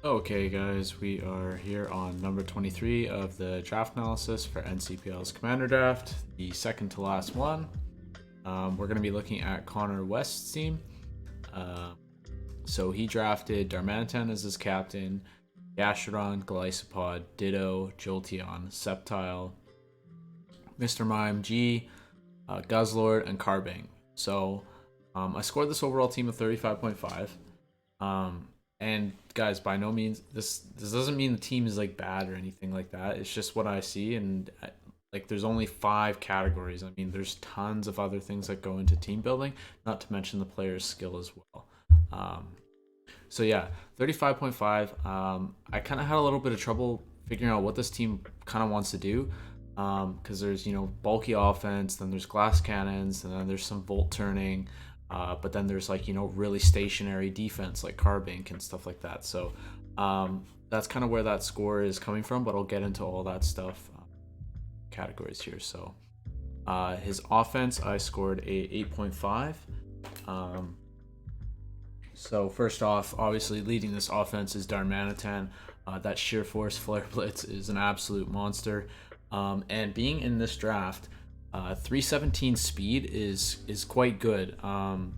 Okay, guys, we are here on number 23 of the draft analysis for NCPL's Commander Draft, the second to last one. We're going to be looking at Connor West's team. Uh, so he drafted Darmanitan as his captain, Gastrodon, Glycopod, Ditto, Jolteon, Sceptile, Mr. Mime, G, Guzzlord, and Carbang. So I scored this overall team of 35.5. And guys, by no means this doesn't mean the team is like bad or anything like that. It's just what I see, and like there's only 5 categories. I mean, there's tons of other things that go into team building, not to mention the player's skill as well. Um, so yeah, 35.5. I kind of had a little bit of trouble figuring out what this team kind of wants to do. Because there's bulky offense, then there's glass cannons, and then there's some volt turning, but then there's like really stationary defense like Carbink and stuff like that. So that's kind of where that score is coming from. But I'll get into all that stuff categories here. So his offense, I scored a 8.5. So first off, obviously leading this offense is Darmanitan. That sheer force flare blitz is an absolute monster. And being in this draft, 317 speed is quite good.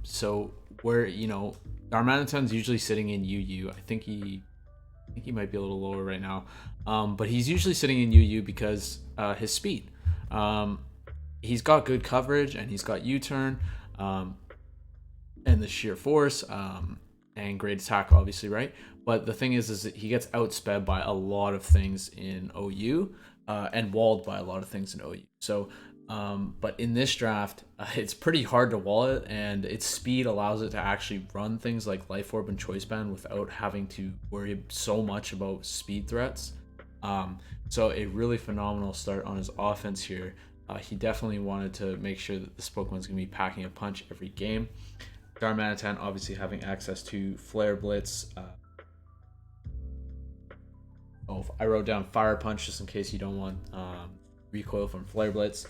So where Darmanitan's usually sitting in UU. I think he might be a little lower right now. But he's usually sitting in UU because his speed. He's got good coverage and he's got U-turn. And the sheer force, and great attack, obviously, right? But the thing is that he gets outsped by a lot of things in OU, and walled by a lot of things in OU. So, but in this draft, it's pretty hard to wall it, and its speed allows it to actually run things like Life Orb and Choice Band without having to worry so much about speed threats. So a really phenomenal start on his offense here. He definitely wanted to make sure that this Pokemon's going to be packing a punch every game. Darmanitan obviously having access to Flare Blitz. I wrote down Fire Punch just in case you don't want recoil from Flare Blitz.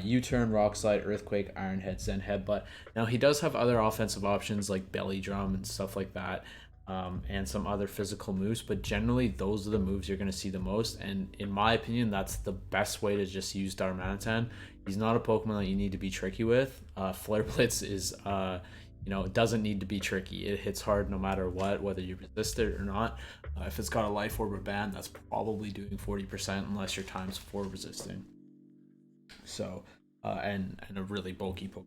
U-Turn, Rock Slide, Earthquake, Iron Head, Zen Headbutt. Now he does have other offensive options like Belly Drum and stuff like that, and some other physical moves, but generally those are the moves you're going to see the most, and in my opinion that's the best way to just use Darmanitan. He's not a Pokemon that you need to be tricky with. Flare Blitz is it doesn't need to be tricky. It hits hard no matter what, whether you resist it or not. If it's got a Life Orb or Band, that's probably doing 40% unless you're times 4 resisting. So, and a really bulky Pokemon.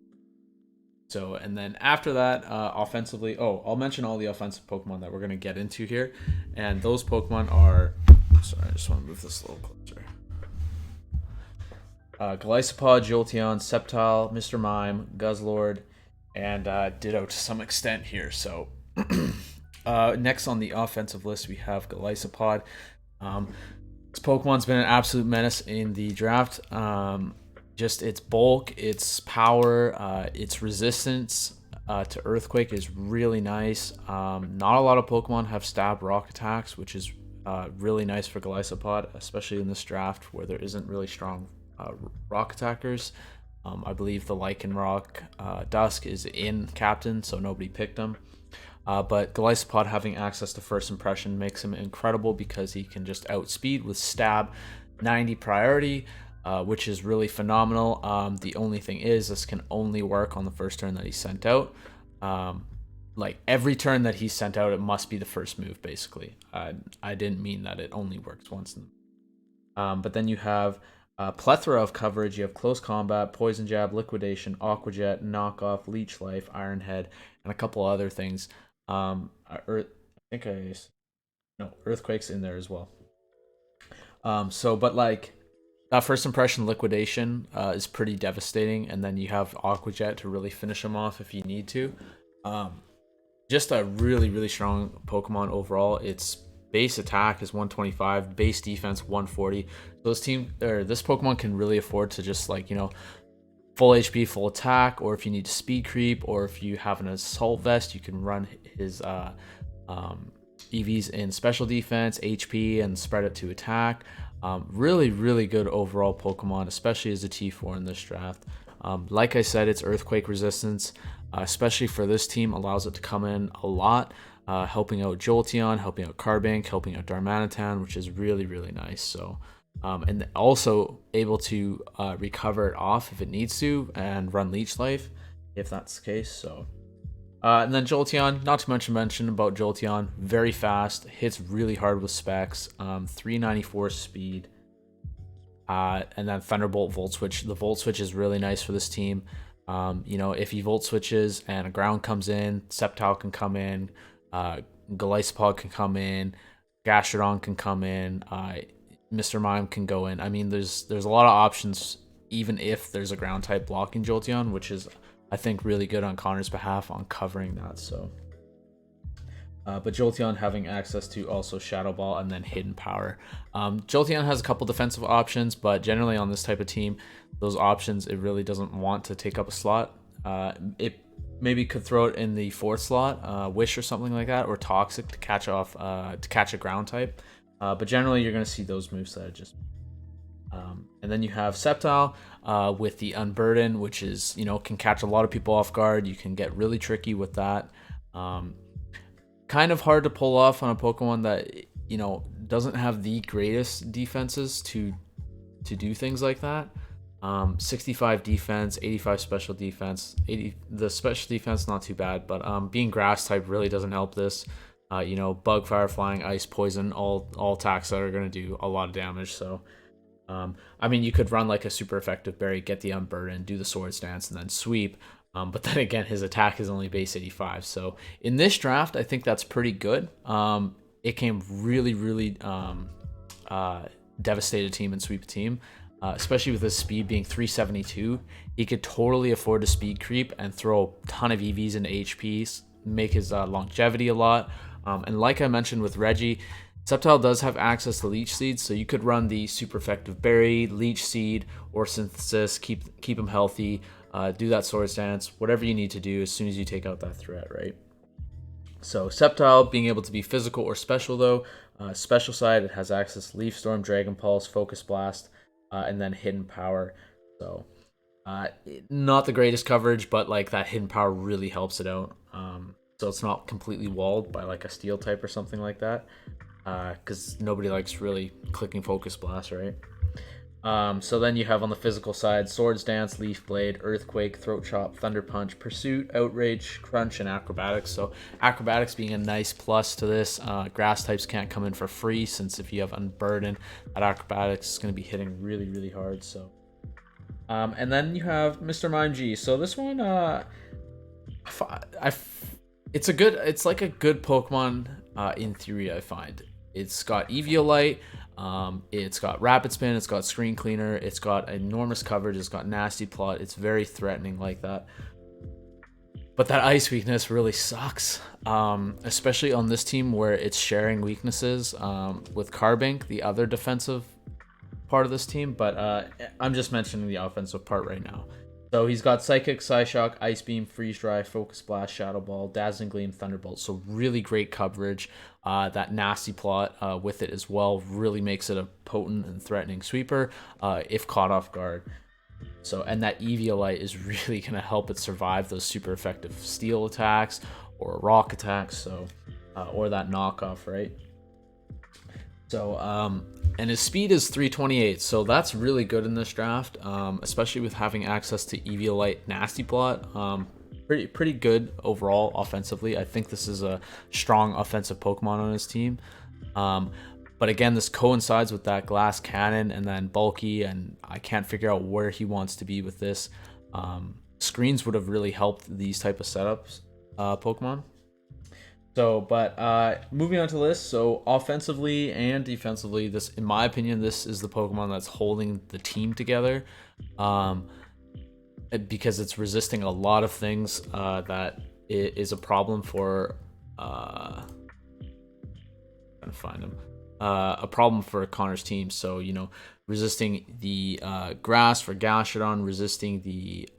So, and then after that, offensively, I'll mention all the offensive Pokemon that we're going to get into here. And those Pokemon are, sorry, I just want to move this a little closer. Glycopod, Jolteon, Sceptile, Mr. Mime, Guzzlord, and Ditto to some extent here. So next on the offensive list, we have Glycopod. This Pokemon's been an absolute menace in the draft. Just its bulk, its power, its resistance to Earthquake is really nice. Not a lot of Pokemon have stab rock attacks, which is really nice for Glycopod, especially in this draft where there isn't really strong rock attackers. I believe the Lycanroc Dusk is in Captain, so nobody picked him. But Glycopod having access to First Impression makes him incredible because he can just outspeed with Stab 90 priority, which is really phenomenal. The only thing is this can only work on the first turn that he's sent out. Like every turn that he's sent out, it must be the first move, basically. I didn't mean that it only works once. But then you have a plethora of coverage. You have Close Combat, Poison Jab, Liquidation, Aqua Jet, Knockoff, Leech Life, Iron Head, and a couple other things. Earthquake's in there as well. But like that First Impression Liquidation is pretty devastating, and then you have Aqua Jet to really finish him off if you need to. Just a really, really strong Pokemon overall. Its base attack is 125, base defense 140. So this Pokemon can really afford to just full HP, full attack, or if you need to speed creep, or if you have an assault vest, you can run his EVs in special defense, HP, and spread it to attack. Really, really good overall Pokemon, especially as a T4 in this draft. Like I said, its Earthquake resistance, especially for this team, allows it to come in a lot. helping out Jolteon, helping out Carbink, helping out Darmanitan, which is really, really nice. So, and also able to recover it off if it needs to and run Leech Life if that's the case. So, and then Jolteon, not too much to mention about Jolteon. Very fast, hits really hard with specs, 394 speed. And then Thunderbolt Volt Switch. The Volt Switch is really nice for this team. If he Volt Switches and a ground comes in, Sceptile can come in, Golisopod can come in, Gastrodon can come in, Mr. Mime can go in. I mean, there's a lot of options, even if there's a ground type blocking Jolteon, which is, I think, really good on Connor's behalf on covering that. So, but Jolteon having access to also Shadow Ball and then Hidden Power. Jolteon has a couple defensive options, but generally on this type of team, those options, it really doesn't want to take up a slot. It maybe could throw it in the 4th slot, Wish or something like that, or Toxic to catch a ground type. But generally, you're going to see those moves that I just. And then you have Sceptile with the Unburden, which is, can catch a lot of people off guard. You can get really tricky with that. Kind of hard to pull off on a Pokemon that, doesn't have the greatest defenses to do things like that. 65 defense, 85 special defense. The special defense not too bad, but being grass type really doesn't help this. Bug, fire, flying, ice, poison, all attacks that are going to do a lot of damage. So, you could run like a super effective berry, get the Unburden, do the Swords Dance, and then sweep. But then again, his attack is only base 85. So in this draft, I think that's pretty good. It came really, really devastate a team and sweep a team, especially with his speed being 372. He could totally afford to speed creep and throw a ton of EVs into HPs, make his longevity a lot. And like I mentioned with Reggie, Sceptile does have access to Leech Seed, so you could run the super effective Berry, Leech Seed, or Synthesis, keep him healthy, do that Swords Dance, whatever you need to do as soon as you take out that threat, right? So Sceptile being able to be physical or special though. Special side, it has access to Leaf Storm, Dragon Pulse, Focus Blast, and then Hidden Power. So not the greatest coverage, but like that Hidden Power really helps it out. So it's not completely walled by like a Steel type or something like that. Because nobody likes really clicking Focus Blast, right? So then you have on the physical side, Swords Dance, Leaf Blade, Earthquake, Throat Chop, Thunder Punch, Pursuit, Outrage, Crunch, and Acrobatics. So Acrobatics being a nice plus to this. Grass types can't come in for free, since if you have Unburden, that Acrobatics is going to be hitting really, really hard. So, and then you have Mr. Mime G. So this one, it's like a good Pokemon in theory, I find. It's got Eviolite, it's got Rapid Spin, it's got Screen Cleaner, it's got enormous coverage, it's got Nasty Plot, it's very threatening like that. But that ice weakness really sucks, especially on this team where it's sharing weaknesses with Carbink, the other defensive part of this team. But I'm just mentioning the offensive part right now. So he's got Psychic, Psyshock, Ice Beam, Freeze Dry, Focus Blast, Shadow Ball, Dazzling Gleam, Thunderbolt. So really great coverage. That Nasty Plot with it as well really makes it a potent and threatening sweeper if caught off guard. So, and that Eviolite is really going to help it survive those super effective steel attacks or rock attacks. So, or that knockoff, right? So, and his speed is 328, so that's really good in this draft, especially with having access to Eviolite, Nasty Plot. Pretty good overall offensively. I think this is a strong offensive Pokemon on his team. But again, this coincides with that Glass Cannon and then Bulky, and I can't figure out where he wants to be with this. Screens would have really helped these type of setups, Pokemon. So, but moving on to the list, so offensively and defensively, this, in my opinion, this is the Pokemon that's holding the team together, because it's resisting a lot of things that is a problem for, trying to find them, a problem for Connor's team. So, resisting the grass for Gastrodon, resisting the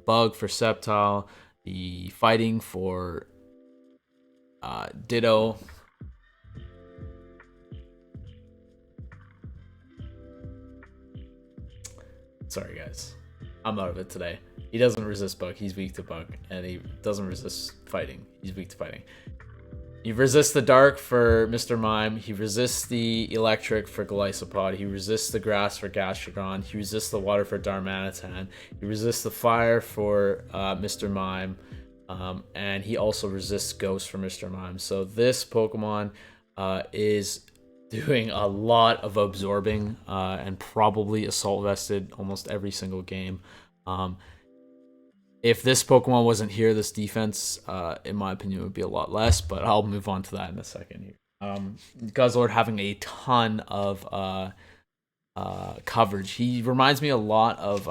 bug for Sceptile, the fighting for Ditto. Sorry guys, I'm out of it today. He doesn't resist bug, he's weak to bug, and he doesn't resist fighting, he's weak to fighting. He resists the dark for Mr. Mime. He resists the electric for Glisopod. He resists the grass for Gastrodon. He resists the water for Darmanitan. He resists the fire for Mr. Mime. And he also resists ghost for Mr. Mime. So this Pokemon is doing a lot of absorbing and probably assault vested almost every single game. If this Pokemon wasn't here, this defense, in my opinion, would be a lot less, but I'll move on to that in a second here. Guzzlord having a ton of coverage. He reminds me a lot of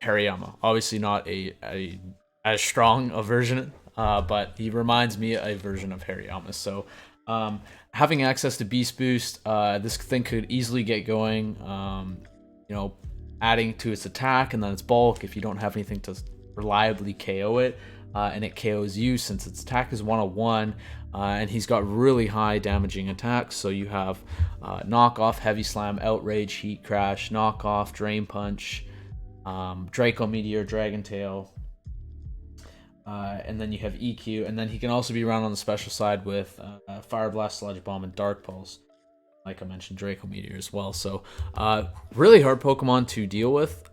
Hariyama. Obviously not a as strong a version, but he reminds me a version of Hariyama. So having access to Beast Boost, this thing could easily get going, adding to its attack and then its bulk if you don't have anything to reliably KO it, and it KOs you since its attack is 101, and he's got really high damaging attacks. So you have Knockoff, Heavy Slam, Outrage, Heat Crash, Knockoff, Drain Punch, Draco Meteor, Dragon Tail, and then you have EQ, and then he can also be run on the special side with Fire Blast, Sludge Bomb, and Dark Pulse. Like I mentioned, Draco Meteor as well. So really hard Pokemon to deal with.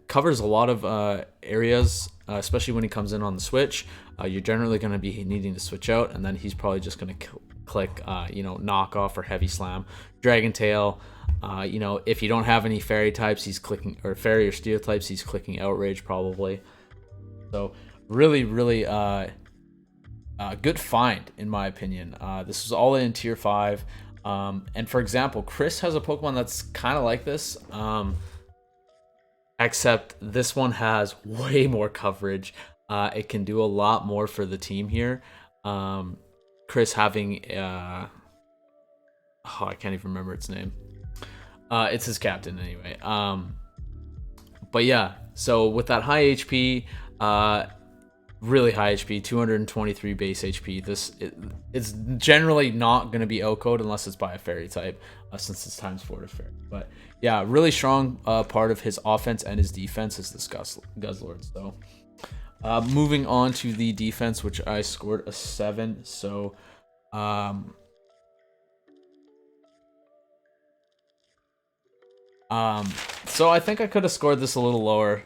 Covers a lot of areas, especially when he comes in on the switch. You're generally going to be needing to switch out, and then he's probably just going to click, Knockoff or Heavy Slam. Dragon Tail, if you don't have any Fairy types, he's clicking, or Fairy or Steel types, he's clicking Outrage probably. So really, really good find in my opinion. This was all in Tier 5. And for example, Chris has a Pokemon that's kind of like this. Except this one has way more coverage. It can do a lot more for the team here. Chris having I can't even remember its name. It's his captain anyway. But yeah, so with that high HP, really high HP, 223 base HP. It's generally not going to be outcode unless it's by a Fairy type, since it's times 4 to Fairy. But yeah, really strong part of his offense and his defense is this Guzzlord. So moving on to the defense, which I scored a 7. So so I think I could have scored this a little lower.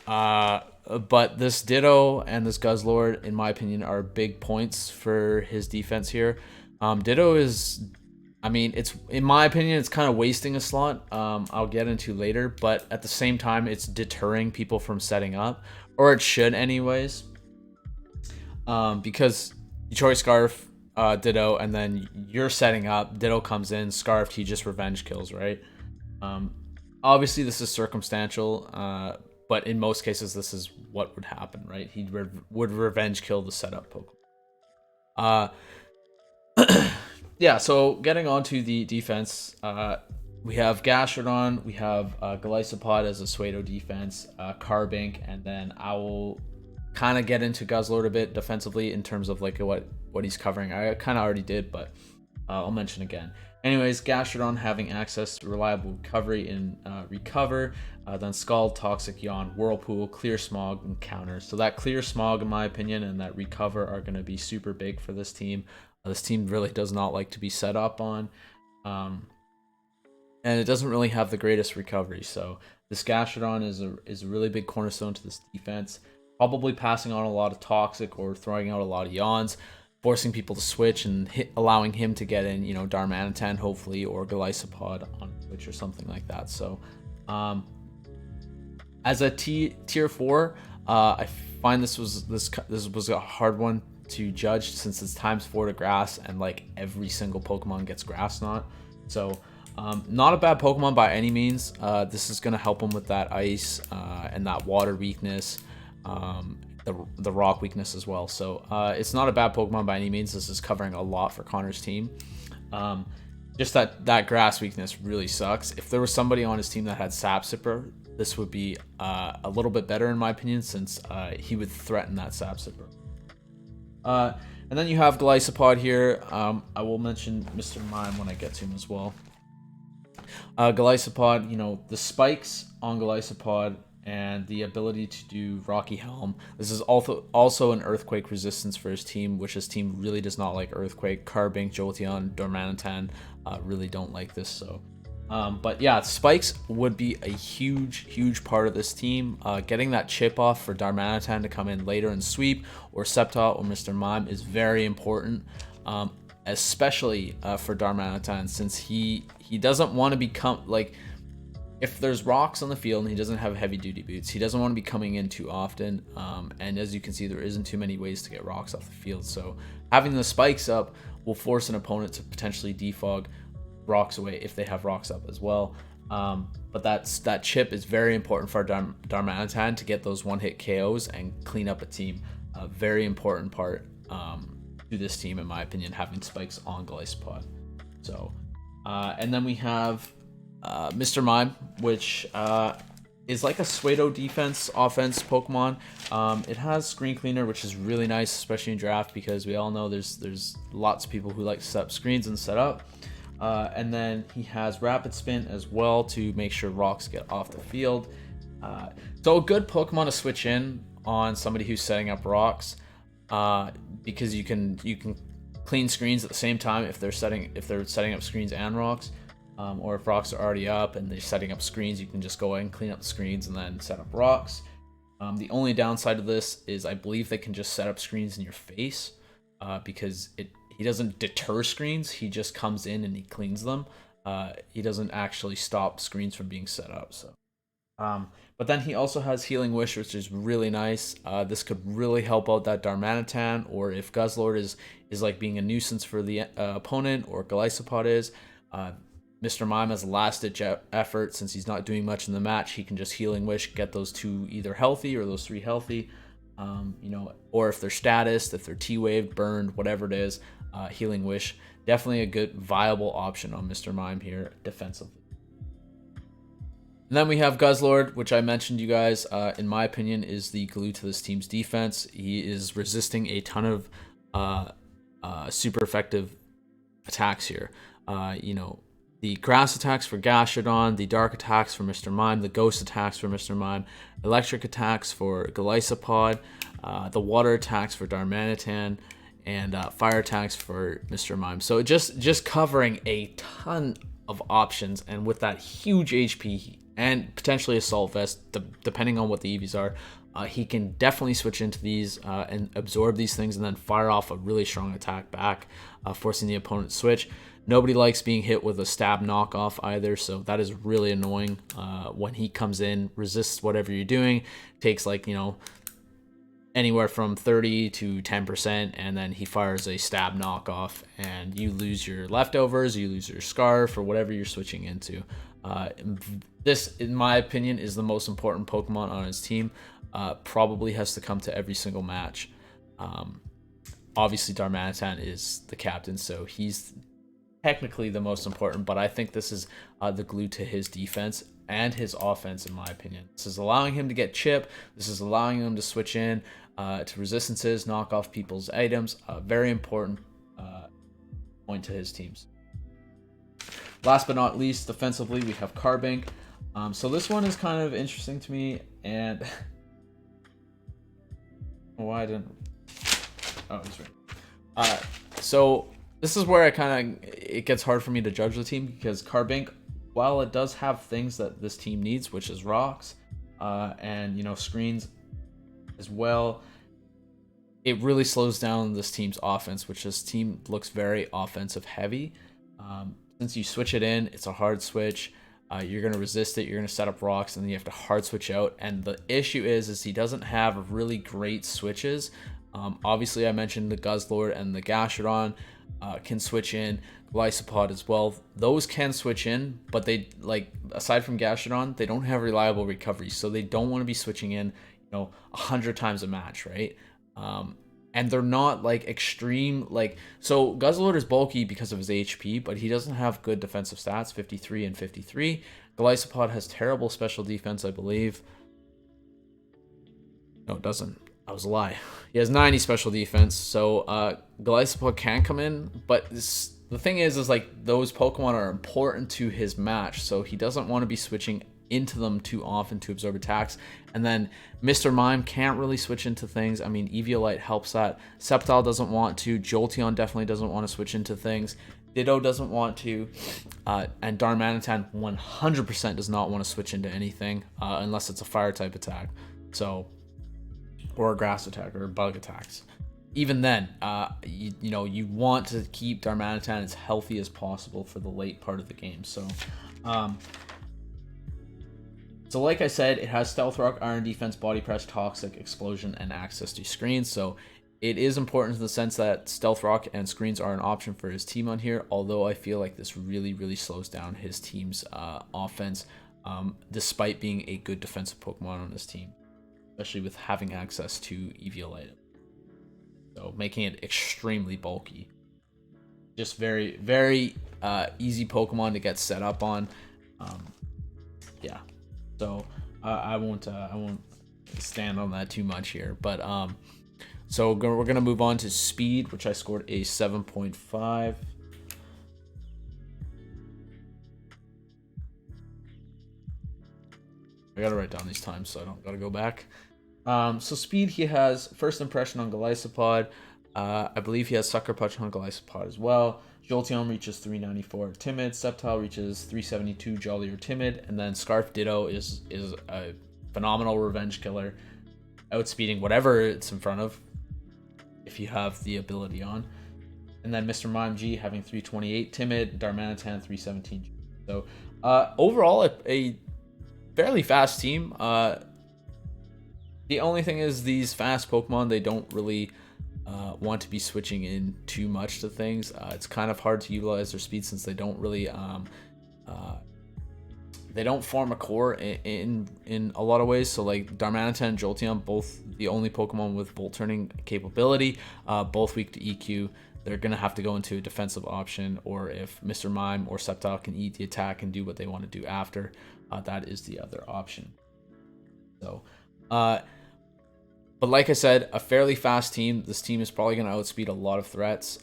But this Ditto and this Guzzlord, in my opinion, are big points for his defense here. Ditto is, it's, in my opinion, it's kind of wasting a slot. I'll get into later, but at the same time, it's deterring people from setting up, or it should anyways. Because you choice Scarf, Ditto, and then you're setting up, Ditto comes in, Scarfed, he just revenge kills, right? Obviously, this is circumstantial, but in most cases, this is what would happen, right? He would revenge kill the setup Pokemon. Yeah, so getting on to the defense, we have Gastrodon, we have Glisopod as a Pseudo defense, Carbink, and then I will kind of get into Guzzlord a bit defensively in terms of like what he's covering. I kind of already did, but I'll mention again. Anyways, Gastrodon having access to reliable recovery in Recover, then Scald, Toxic, Yawn, Whirlpool, Clear Smog, and Counters. So that Clear Smog, in my opinion, and that Recover are going to be super big for this team. This team really does not like to be set up on, and it doesn't really have the greatest recovery. So this Gastrodon is a really big cornerstone to this defense, probably passing on a lot of Toxic or throwing out a lot of Yawns, forcing people to switch and allowing him to get in, Darmanitan hopefully, or Glisopod on switch or something like that. So as a tier 4, I find this was a hard one to judge since it's times 4 to grass, and like every single Pokemon gets Grass Knot. So not a bad Pokemon by any means. This is going to help him with that ice and that water weakness, the rock weakness as well. So it's not a bad Pokemon by any means. This is covering a lot for Connor's team. Just that grass weakness really sucks. If there was somebody on his team that had Sap Sipper, this would be a little bit better in my opinion, since he would threaten that Sap Sipper. And then you have Glisopod here. I will mention Mr. Mime when I get to him as well. Glisopod, the spikes on Glisopod and the ability to do Rocky Helm. This is also an Earthquake resistance for his team, which his team really does not like Earthquake. Carbink, Jolteon, Darmanitan really don't like this. So, but yeah, Spikes would be a huge part of this team. Getting that chip off for Darmanitan to come in later and sweep, or Sceptile or Mr. Mime is very important. Especially for Darmanitan, since he doesn't want to become like, if there's rocks on the field and he doesn't have heavy duty boots, he doesn't want to be coming in too often. And as you can see, there isn't too many ways to get rocks off the field. So having the spikes up will force an opponent to potentially defog rocks away if they have rocks up as well. But that chip is very important for Darmanitan to get those one-hit KOs and clean up a team. A very important part to this team, in my opinion, having spikes on Golisopod. So, and then we have Mr. Mime, which is like a pseudo defense offense Pokemon. It has Screen Cleaner, which is really nice, especially in draft, because we all know there's lots of people who like to set up screens and set up. And then he has Rapid Spin as well to make sure rocks get off the field. So a good Pokemon to switch in on somebody who's setting up rocks, because you can clean screens at the same time if they're setting up screens and rocks. Or if rocks are already up and they're setting up screens, you can just go ahead and clean up the screens and then set up rocks. The only downside of this is I believe they can just set up screens in your face, because he doesn't deter screens. He just comes in and he cleans them. He doesn't actually stop screens from being set up. So, but then he also has Healing Wish, which is really nice. This could really help out that Darmanitan, or if Guzzlord is like being a nuisance for the opponent, or Golisopod is. Mr. Mime has a last-ditch effort. Since he's not doing much in the match, he can just Healing Wish, get those two either healthy or those three healthy. Or if they're status, if they're T-waved, burned, whatever it is, Healing Wish. Definitely a good, viable option on Mr. Mime here defensively. And then we have Guzzlord, which I mentioned, you guys, in my opinion, is the glue to this team's defense. He is resisting a ton of super effective attacks here. The grass attacks for Gastrodon, the dark attacks for Mr. Mime, the ghost attacks for Mr. Mime, electric attacks for Golisopod, the water attacks for Darmanitan, and fire attacks for Mr. Mime. So just covering a ton of options, and with that huge HP and potentially Assault Vest, depending on what the EVs are, he can definitely switch into these and absorb these things and then fire off a really strong attack back, forcing the opponent to switch. Nobody likes being hit with a stab knockoff either, so that is really annoying. When he comes in, resists whatever you're doing, takes anywhere from 30 to 10%, and then he fires a stab knockoff, and you lose your leftovers, you lose your scarf, or whatever you're switching into. This, in my opinion, is the most important Pokemon on his team. Probably has to come to every single match. Obviously, Darmanitan is the captain, so he's technically the most important, but I think this is the glue to his defense and his offense, in my opinion. This is allowing him to get chip. This is allowing him to switch in to resistances, knock off people's items. Very important point to his teams. Last but not least, defensively, we have Carbink. So this one is kind of interesting to me, and why didn't? Oh, he's right. So this is where it gets hard for me to judge the team, because Carbink, while it does have things that this team needs, which is rocks, and screens as well, it really slows down this team's offense, which this team looks very offensive heavy. Since you switch it in, it's a hard switch. You're going to resist it, you're going to set up rocks, and then you have to hard switch out. And the issue is he doesn't have really great switches. Obviously, I mentioned the Guzzlord and the Gastrodon can switch in, Golisopod as well. Those can switch in, but they, aside from Gastrodon, they don't have reliable recovery, so they don't want to be switching in 100 times a match, right? And they're not extreme, so Guzzlord is bulky because of his HP, but he doesn't have good defensive stats, 53 and 53. Golisopod has terrible special defense, I believe. No, it doesn't. That was a lie. He has 90 special defense, so Golisopod can come in, but the thing is those Pokemon are important to his match, so he doesn't want to be switching into them too often to absorb attacks. And then Mr. Mime can't really switch into things. I mean, Eviolite helps that. Sceptile doesn't want to. Jolteon definitely doesn't want to switch into things. Ditto doesn't want to. And Darmanitan 100% does not want to switch into anything unless it's a fire type attack. So, or a grass attack or bug attacks. Even then, you want to keep Darmanitan as healthy as possible for the late part of the game. So, like I said, it has Stealth Rock, Iron Defense, Body Press, Toxic, Explosion, and access to screens. So it is important in the sense that Stealth Rock and screens are an option for his team on here. Although I feel like this really, really slows down his team's offense, despite being a good defensive Pokemon on his team, especially with having access to Eviolite. So making it extremely bulky. Just very, very easy Pokemon to get set up on. Yeah. So I won't stand on that too much here. But so we're gonna move on to speed, which I scored a 7.5. I gotta write down these times so I don't gotta go back. So speed, he has first impression on Golisopod. I believe he has Sucker Punch on Golisopod as well. Jolteon reaches 394 Timid. Sceptile reaches 372 Jolly or Timid. And then Scarf Ditto is a phenomenal revenge killer, outspeeding whatever it's in front of if you have the ability on. And then Mr. Mime G having 328 Timid. Darmanitan 317. So overall a fairly fast team. The only thing is these fast Pokemon, they don't really want to be switching in too much to things. It's kind of hard to utilize their speed since they don't really they don't form a core in a lot of ways. So like Darmanitan and Jolteon, both the only Pokemon with Volt Turning capability, both weak to EQ. They're gonna have to go into a defensive option, or if Mr. Mime or Sceptile can eat the attack and do what they want to do after, that is the other option. So but like I said, a fairly fast team. This team is probably going to outspeed a lot of threats.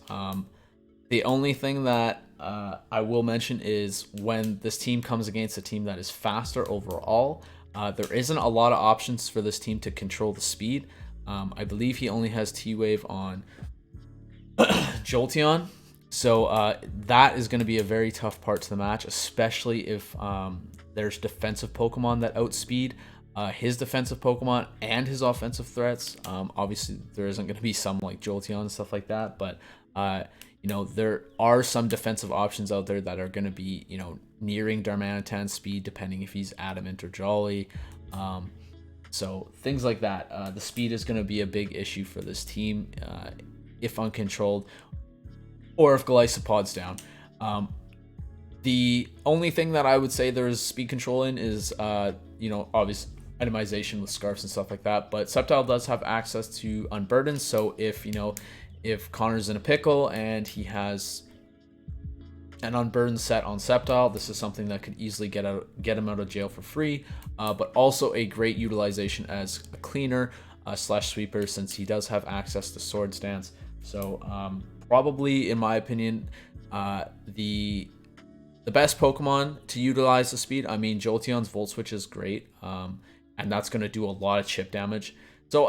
The only thing that I will mention is when this team comes against a team that is faster overall, there isn't a lot of options for this team to control the speed. I believe he only has T-Wave on Jolteon. So that is going to be a very tough part to the match, especially if there's defensive Pokemon that outspeed his defensive Pokemon and his offensive threats. Obviously, there isn't going to be some like Jolteon and stuff like that, but there are some defensive options out there that are going to be nearing Darmanitan's speed, depending if he's Adamant or Jolly. So things like that. The speed is going to be a big issue for this team if uncontrolled, or if Golisopod's down. The only thing that I would say there's speed control in is obvious itemization with scarfs and stuff like that, but Sceptile does have access to Unburden. So if Connor's in a pickle and he has an Unburden set on Sceptile, this is something that could easily get him out of jail for free, but also a great utilization as a cleaner slash sweeper, since he does have access to Swords Dance. So probably, in my opinion, the best Pokemon to utilize the speed. I mean, Jolteon's Volt Switch is great, and that's going to do a lot of chip damage. So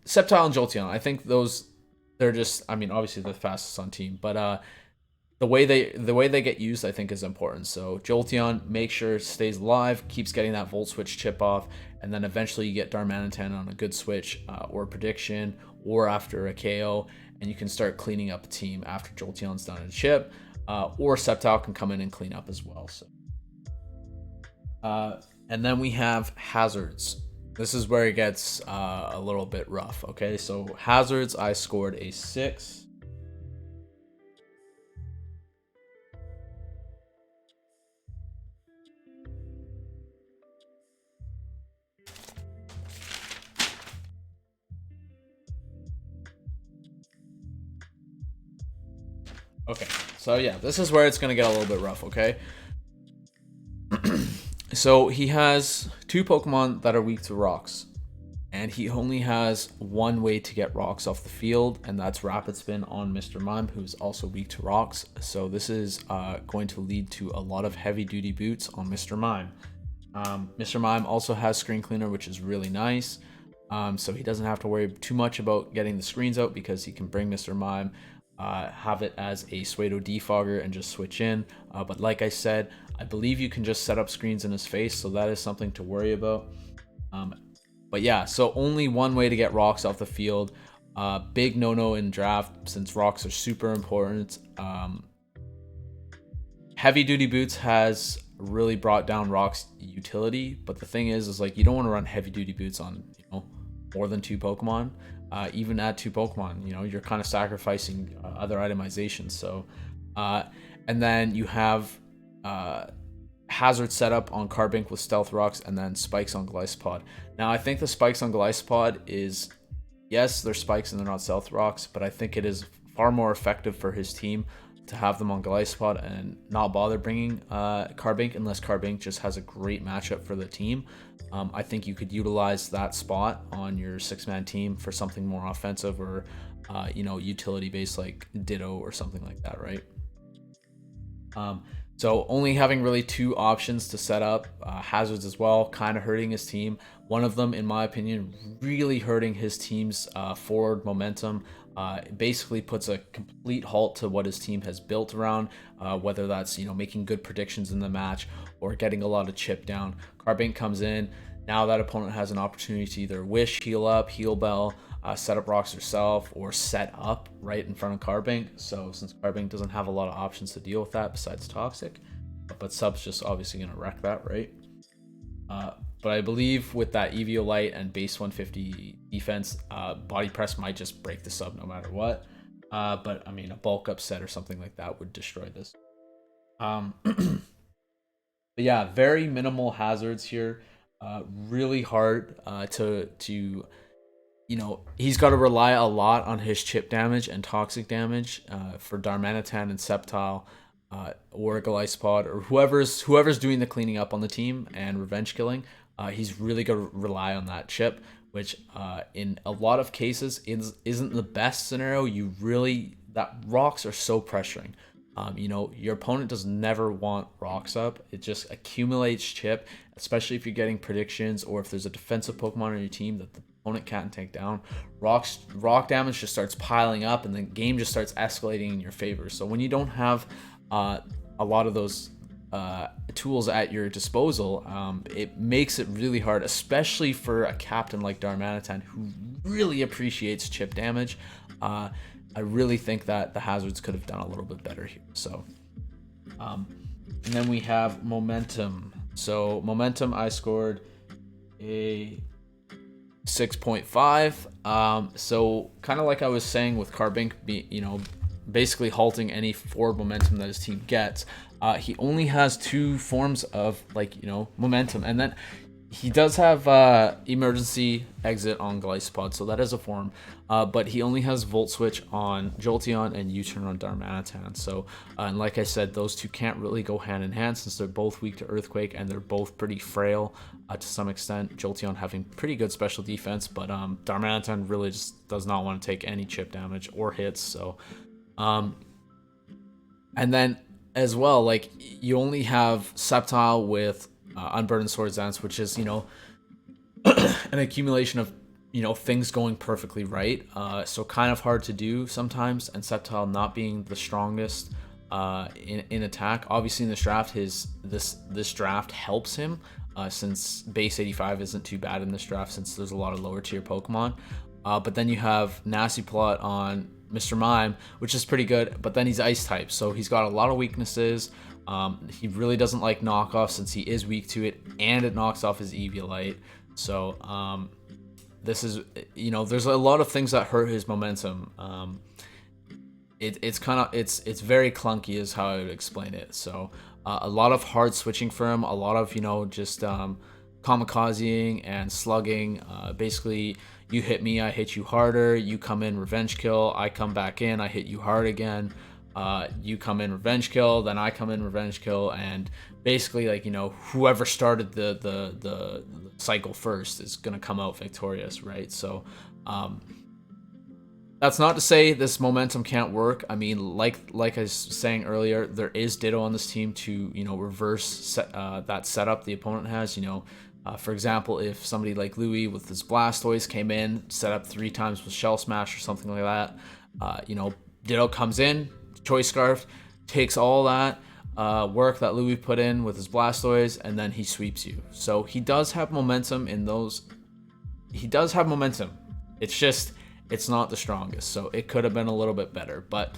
Sceptile and Jolteon, I think they're just, I mean, obviously the fastest on team, but the way they get used, I think, is important. So Jolteon, make sure it stays alive, keeps getting that Volt Switch chip off, and then eventually you get Darmanitan on a good switch or prediction, or after a KO, and you can start cleaning up a team after Jolteon's done a chip. Or Sceptile can come in and clean up as well. So, and then we have hazards. This is where it gets a little bit rough. Okay, so hazards, I scored a 6. Okay, so yeah, this is where it's going to get a little bit rough, okay? So he has 2 Pokemon that are weak to rocks. and he only has one way to get rocks off the field, and that's rapid spin on Mr. Mime, who's also weak to rocks. So this is going to lead to a lot of heavy duty boots on Mr. Mime. Mr. Mime also has screen cleaner, which is really nice. So he doesn't have to worry too much about getting the screens out, because he can bring Mr. Mime, have it as a Suedo defogger and just switch in. But like I said, I believe you can just set up screens in his face, so that is something to worry about. But yeah, so only one way to get rocks off the field. Big no-no in draft, since rocks are super important. Heavy duty boots has really brought down rocks utility, but the thing is like, you don't want to run heavy duty boots on, more than 2 Pokemon. Even at 2 Pokemon, you're kind of sacrificing other itemizations. So and then you have hazard setup on Carbink with Stealth Rocks, and then spikes on Glycopod. Now I think the spikes on Glycopod is, yes, they're spikes and they're not Stealth Rocks, but I think it is far more effective for his team to have them on Glycopod and not bother bringing Carbink, unless Carbink just has a great matchup for the team. I think you could utilize that spot on your 6-man team for something more offensive, or utility based, like Ditto or something like that, right? So only having really 2 options to set up hazards as well, kind of hurting his team. One of them, in my opinion, really hurting his team's forward momentum. Basically puts a complete halt to what his team has built around, whether that's making good predictions in the match or getting a lot of chip down. Carbink comes in. Now that opponent has an opportunity to either wish, heal up, heal bell, set up rocks herself, or set up right in front of Carbink. So since Carbink doesn't have a lot of options to deal with that besides Toxic, but Sub's just obviously going to wreck that, right? But I believe with that Eviolite and base 150 defense, body press might just break the Sub no matter what. But I mean, a bulk upset or something like that would destroy this. But yeah, very minimal hazards here. Really hard to he's got to rely a lot on his chip damage and toxic damage for Darmanitan and Sceptile, or Glycopod, or whoever's doing the cleaning up on the team and revenge killing. He's really going to rely on that chip, which in a lot of cases isn't the best scenario. That rocks are so pressuring. Your opponent does never want rocks up. It just accumulates chip, especially if you're getting predictions or if there's a defensive Pokemon on your team that the opponent can't take down. Rock damage just starts piling up, and the game just starts escalating in your favor. So when you don't have a lot of those tools at your disposal, it makes it really hard, especially for a captain like Darmanitan, who really appreciates chip damage. I really think that the hazards could have done a little bit better here. So and then we have momentum. So momentum, I scored a 6.5. So kind of like I was saying with Carbink, basically halting any forward momentum that his team gets. He only has 2 forms of momentum, and then he does have emergency exit on Glycopod, so that is a form. But he only has Volt Switch on Jolteon and U-Turn on Darmanitan. So, and like I said, those 2 can't really go hand in hand, since they're both weak to Earthquake and they're both pretty frail to some extent. Jolteon having pretty good special defense, but Darmanitan really just does not want to take any chip damage or hits. So, and then as well, like, you only have Sceptile with Unburdened Swords Dance, which is an accumulation of things going perfectly right, so kind of hard to do sometimes, and Sceptile not being the strongest in attack. Obviously in this draft, this draft helps him, since base 85 isn't too bad in this draft, since there's a lot of lower tier Pokemon. But then you have Nasty Plot on Mr. Mime, which is pretty good, but then he's ice type, so he's got a lot of weaknesses. He really doesn't like knockoff, since he is weak to it, and it knocks off his Eviolite. So this is, there's a lot of things that hurt his momentum. It's very clunky is how I would explain it. So a lot of hard switching for him, a lot of just kamikazing and slugging. Basically, you hit me, I hit you harder. You come in, revenge kill. I come back in, I hit you hard again. you come in revenge kill, then I come in revenge kill, and basically, like, you know, whoever started the cycle first is gonna come out victorious, right? So that's not to say this momentum can't work. I mean, like I was saying earlier, there is Ditto on this team to, you know, reverse that setup the opponent has. You know, for example, if somebody like Louis with his Blastoise came in, set up 3 times with Shell Smash or something like that, you know, Ditto comes in, Choice Scarf, takes all that work that Louis put in with his Blastoise, and then he sweeps you. So he does have momentum in those. He does have momentum. It's just, it's not the strongest, so it could have been a little bit better. But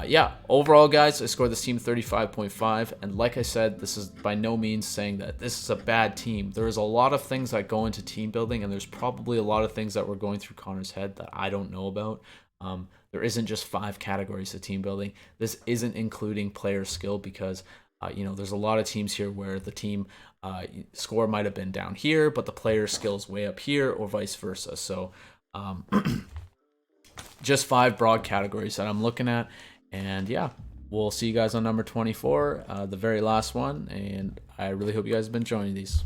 yeah, overall, guys, I scored this team 35.5, and like I said, this is by no means saying that this is a bad team. There's a lot of things that go into team building, and there's probably a lot of things that were going through Connor's head that I don't know about. There isn't just 5 categories of team building. This isn't including player skill, because you know, there's a lot of teams here where the team score might have been down here, but the player skills way up here, or vice versa. So just 5 broad categories that I'm looking at. And yeah, we'll see you guys on number 24, the very last one. And I really hope you guys have been enjoying these.